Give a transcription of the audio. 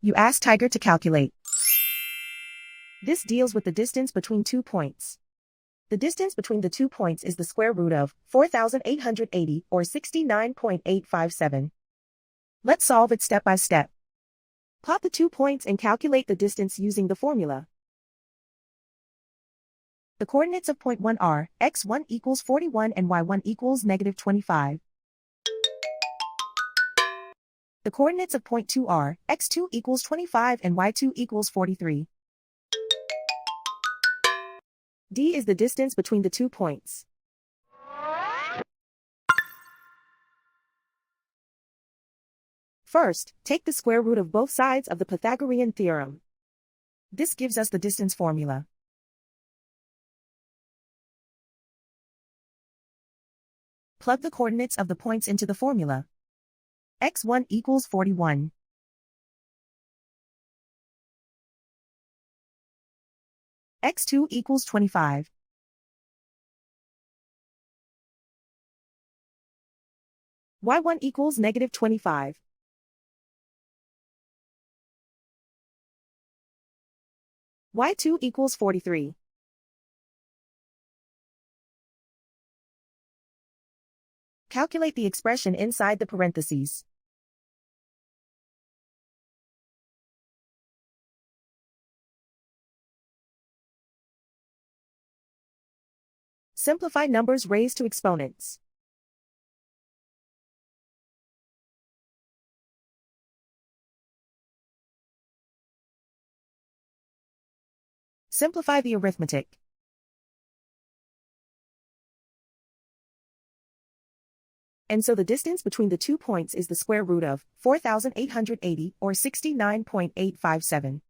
You ask Tiger to calculate. This deals with the distance between 2 points. The distance between the 2 points is the square root of 4,880 or 69.857. Let's solve it step by step. Plot the 2 points and calculate the distance using the formula. The coordinates of point 1 are x1 equals 41 and y1 equals negative 25. The coordinates of point 2 are x2 equals 25 and y2 equals 43. D is the distance between the 2 points. First, take the square root of both sides of the Pythagorean theorem. This gives us the distance formula. Plug the coordinates of the points into the formula. x1 equals 41. x2 equals 25. y1 equals negative 25. y2 equals 43. Calculate the expression inside the parentheses. Simplify numbers raised to exponents. Simplify the arithmetic. And so the distance between the 2 points is the square root of 4,880 or 69.857.